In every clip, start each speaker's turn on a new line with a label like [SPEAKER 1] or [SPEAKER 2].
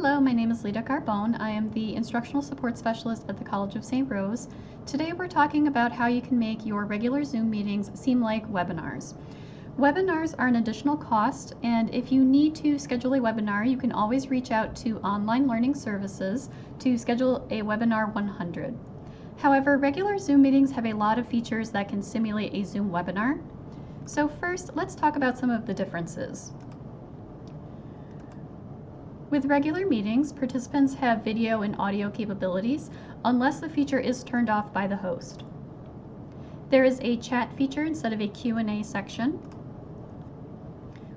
[SPEAKER 1] Hello, my name is Lita Carbone. I am the Instructional Support Specialist at the College of St. Rose. Today we're talking about how you can make your regular Zoom meetings seem like webinars. Webinars are an additional cost, and if you need to schedule a webinar, you can always reach out to Online Learning Services to schedule a webinar 100. However, regular Zoom meetings have a lot of features that can simulate a Zoom webinar. So first, let's talk about some of the differences. With regular meetings, participants have video and audio capabilities unless the feature is turned off by the host. There is a chat feature instead of a Q&A section.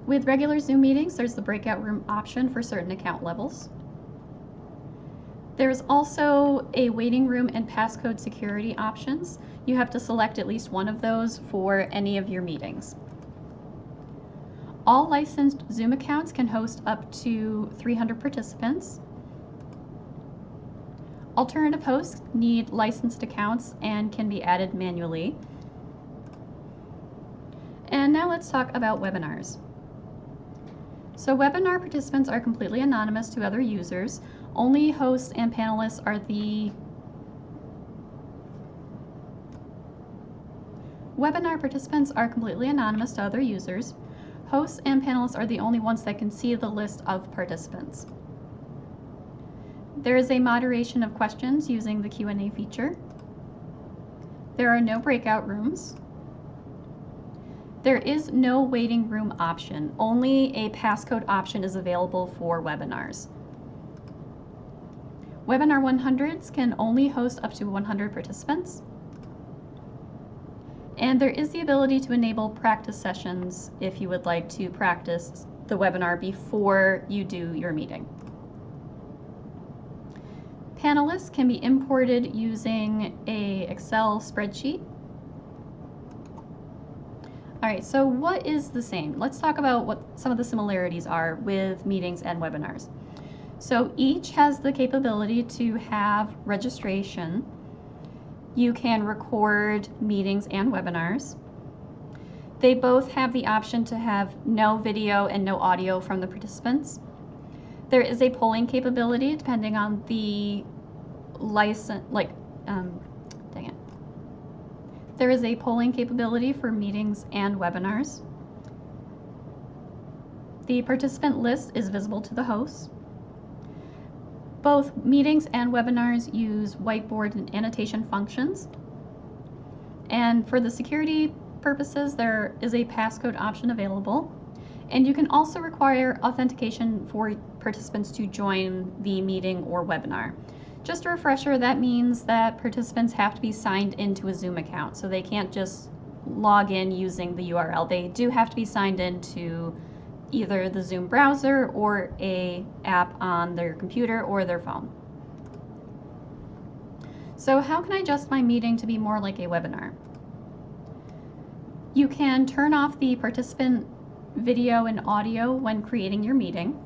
[SPEAKER 1] With regular Zoom meetings, there's the breakout room option for certain account levels. There's also a waiting room and passcode security options. You have to select at least one of those for any of your meetings. All licensed Zoom accounts can host up to 300 participants. Alternative hosts need licensed accounts and can be added manually. And now let's talk about webinars. So webinar participants are completely anonymous to other users. Only hosts and panelists are the Webinar participants are completely anonymous to other users. Hosts and panelists are the only ones that can see the list of participants. There is a moderation of questions using the Q&A feature. There are no breakout rooms. There is no waiting room option. Only a passcode option is available for webinars. Webinar 100s can only host up to 100 participants. And there is the ability to enable practice sessions if you would like to practice the webinar before you do your meeting. Panelists can be imported using an Excel spreadsheet. All right, so what is the same? Let's talk about what some of the similarities are with meetings and webinars. So each has the capability to have registration. You can record meetings and webinars. They both have the option to have no video and no audio from the participants. There is a polling capability depending on the license, There is a polling capability for meetings and webinars. The participant list is visible to the host. Both meetings and webinars use whiteboard and annotation functions. And for the security purposes, there is a passcode option available. And you can also require authentication for participants to join the meeting or webinar. Just a refresher, that means that participants have to be signed into a Zoom account. So they can't just log in using the URL. They do have to be signed into either the Zoom browser or an app on their computer or their phone. So how can I adjust my meeting to be more like a webinar? You can turn off the participant video and audio when creating your meeting.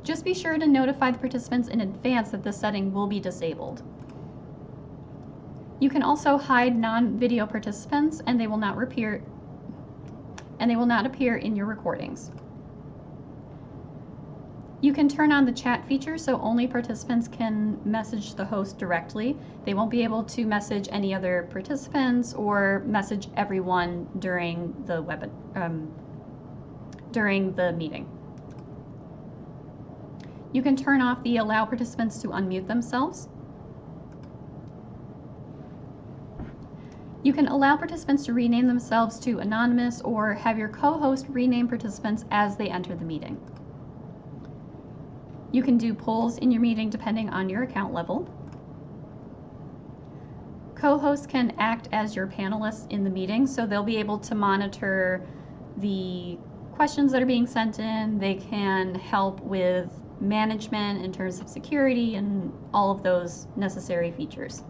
[SPEAKER 1] Just be sure to notify the participants in advance that this setting will be disabled. You can also hide non-video participants and they will not appear in your recordings. You can turn on the chat feature so only participants can message the host directly. They won't be able to message any other participants or message everyone during the meeting. You can turn off the allow participants to unmute themselves. You can allow participants to rename themselves to anonymous or have your co-host rename participants as they enter the meeting. You can do polls in your meeting depending on your account level. Co-hosts can act as your panelists in the meeting, so they'll be able to monitor the questions that are being sent in. They can help with management in terms of security and all of those necessary features.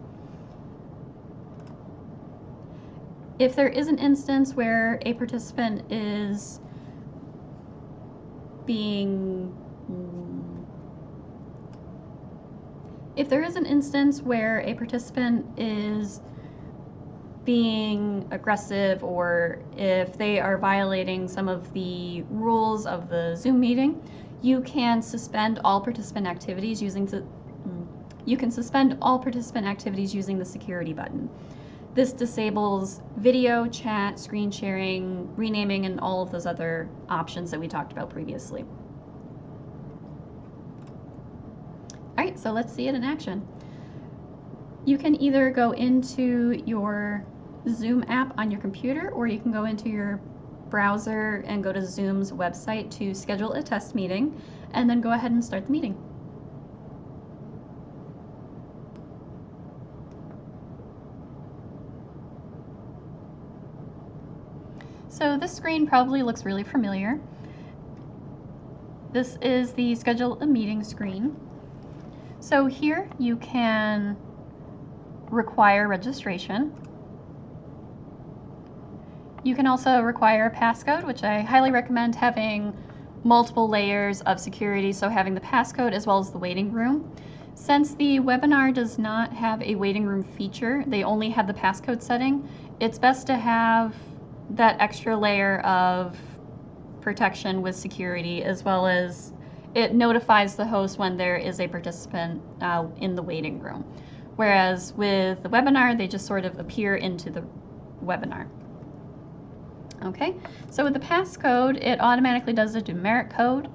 [SPEAKER 1] If there is an instance where a participant is being aggressive or if they are violating some of the rules of the Zoom meeting, you can suspend all participant activities using the security button. This disables video, chat, screen sharing, renaming, and all of those other options that we talked about previously. All right, so let's see it in action. You can either go into your Zoom app on your computer, or you can go into your browser and go to Zoom's website to schedule a test meeting, and then go ahead and start the meeting. So this screen probably looks really familiar. This is the schedule a meeting screen. So here you can require registration. You can also require a passcode, which I highly recommend having multiple layers of security, so having the passcode as well as the waiting room. Since the webinar does not have a waiting room feature, they only have the passcode setting, it's best to have that extra layer of protection with security, as well as it notifies the host when there is a participant in the waiting room. Whereas with the webinar, they just sort of appear into the webinar. Okay, so with the passcode, it automatically does a numeric code.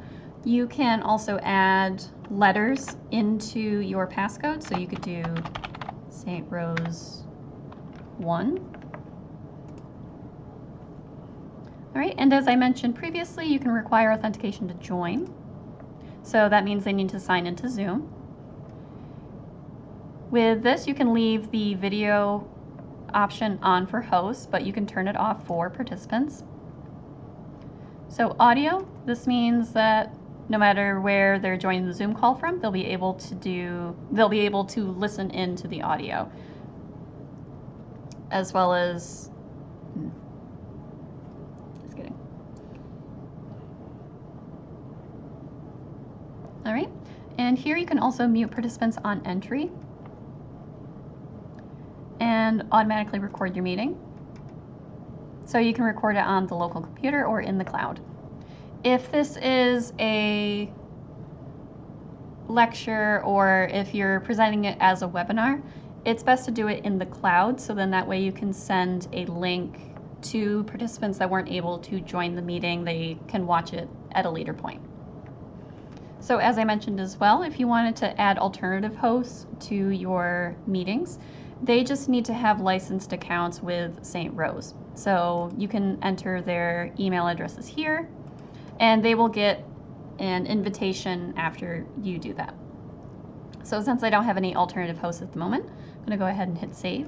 [SPEAKER 1] You can also add letters into your passcode, so you could do St. Rose 1. All right, and as I mentioned previously, you can require authentication to join. So that means they need to sign into Zoom. With this, you can leave the video option on for hosts, but you can turn it off for participants. So audio, this means that no matter where they're joining the Zoom call from, they'll be able to listen into the audio, as well as just kidding. All right, and here you can also mute participants on entry and automatically record your meeting. So you can record it on the local computer or in the cloud. If this is a lecture, or if you're presenting it as a webinar, it's best to do it in the cloud, so then that way you can send a link to participants that weren't able to join the meeting. They can watch it at a later point. So as I mentioned as well, if you wanted to add alternative hosts to your meetings, they just need to have licensed accounts with St. Rose. So you can enter their email addresses here, and they will get an invitation after you do that. So since I don't have any alternative hosts at the moment, I'm going to go ahead and hit save.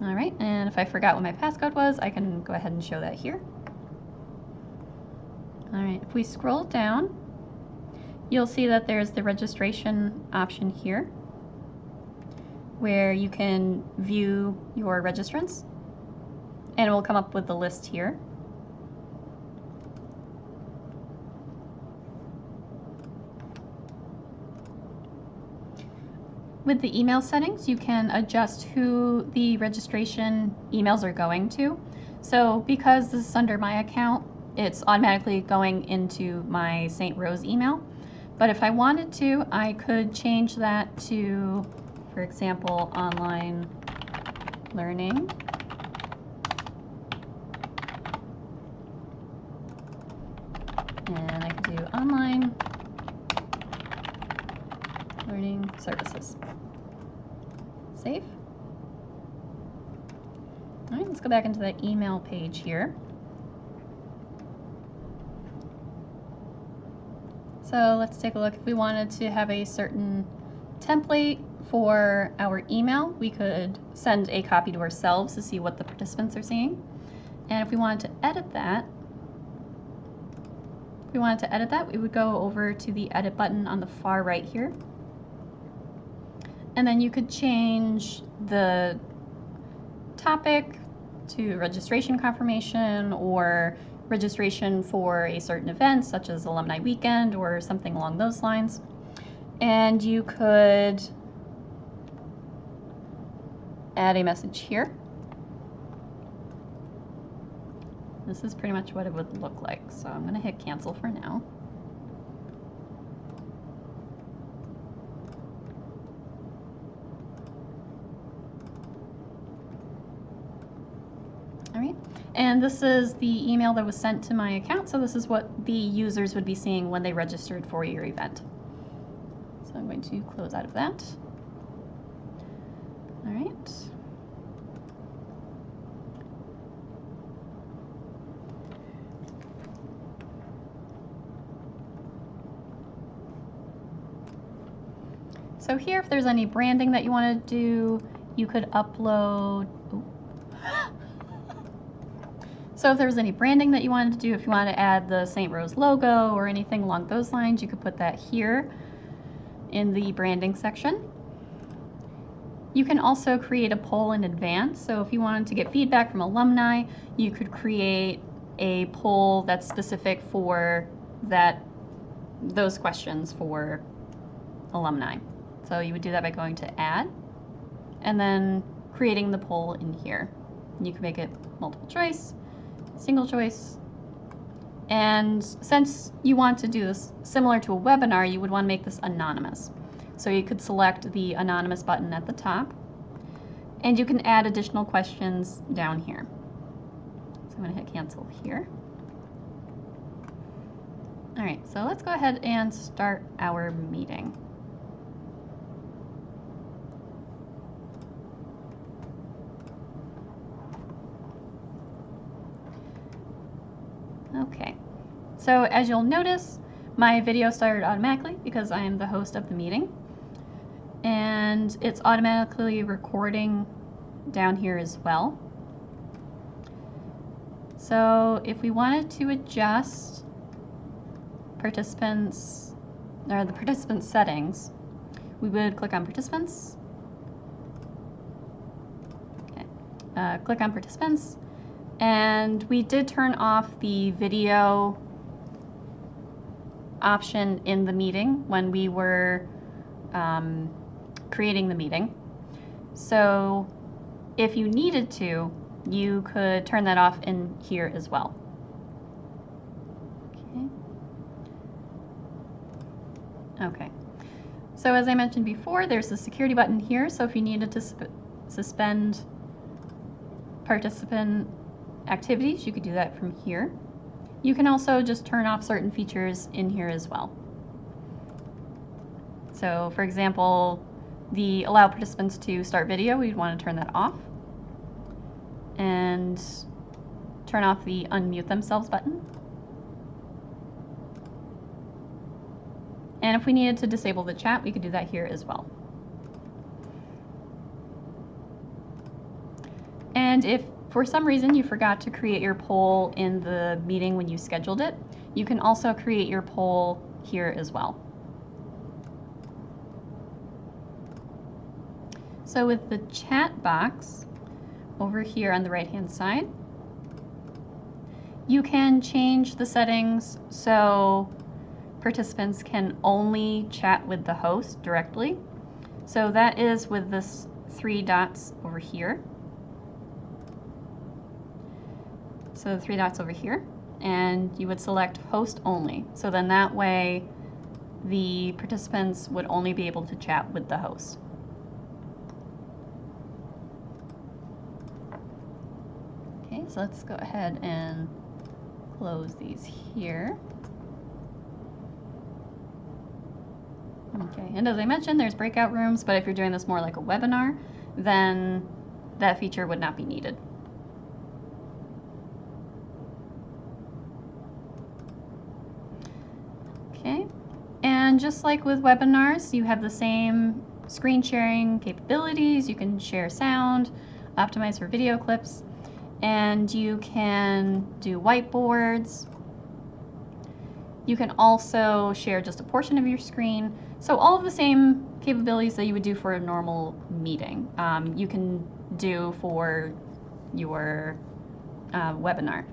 [SPEAKER 1] All right, and if I forgot what my passcode was, I can go ahead and show that here. All right, if we scroll down, you'll see that there's the registration option here, where you can view your registrants, and it will come up with the list here. With the email settings, you can adjust who the registration emails are going to. So because this is under my account, it's automatically going into my St. Rose email. But if I wanted to, I could change that to, for example, online learning. And I could do online learning services. Save. All right, let's go back into that email page here. So let's take a look. If we wanted to have a certain template for our email, we could send a copy to ourselves to see what the participants are seeing. And if we wanted to edit that, we would go over to the edit button on the far right here. And then you could change the topic to registration confirmation, or registration for a certain event such as Alumni Weekend or something along those lines. And you could add a message here. this is pretty much what it would look like. So I'm going to hit cancel for now. All right, and this is the email that was sent to my account, so this is what the users would be seeing when they registered for your event. So I'm going to close out of that. All right. So here, if there's any branding that you want to do, you could upload. So if there was any branding that you wanted to do, if you wanted to add the St. Rose logo or anything along those lines, you could put that here in the branding section. You can also create a poll in advance. So if you wanted to get feedback from alumni, you could create a poll that's specific for those questions for alumni. So you would do that by going to add and then creating the poll in here. You can make it multiple choice, single choice, and since you want to do this similar to a webinar, you would want to make this anonymous. So you could select the anonymous button at the top, and you can add additional questions down here. So I'm going to hit cancel here. All right, so let's go ahead and start our meeting. Okay, so as you'll notice, my video started automatically because I am the host of the meeting, and it's automatically recording down here as well. So if we wanted to adjust participants, or the participant settings, we would click on participants. Okay. Click on participants. And we did turn off the video option in the meeting when we were creating the meeting. So if you needed to, you could turn that off in here as well. Okay. So as I mentioned before, there's the security button here. So if you needed to suspend participant activities, you could do that from here. You can also just turn off certain features in here as well. So for example, the allow participants to start video, we'd want to turn that off. And turn off the unmute themselves button. And if we needed to disable the chat, we could do that here as well. And if for some reason you forgot to create your poll in the meeting when you scheduled it, you can also create your poll here as well. So with the chat box over here on the right-hand side, you can change the settings so participants can only chat with the host directly. So that is with this 3 dots over here. So the 3 dots over here, and you would select host only. So then that way the participants would only be able to chat with the host. Okay, so let's go ahead and close these here. Okay, and as I mentioned, there's breakout rooms, but if you're doing this more like a webinar, then that feature would not be needed. Okay, and just like with webinars, you have the same screen sharing capabilities. You can share sound, optimize for video clips, and you can do whiteboards. You can also share just a portion of your screen. So all of the same capabilities that you would do for a normal meeting, you can do for your webinar.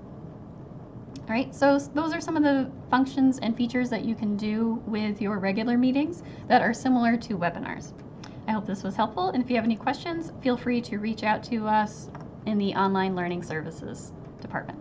[SPEAKER 1] All right, so those are some of the functions and features that you can do with your regular meetings that are similar to webinars. I hope this was helpful, and if you have any questions, feel free to reach out to us in the Online Learning Services department.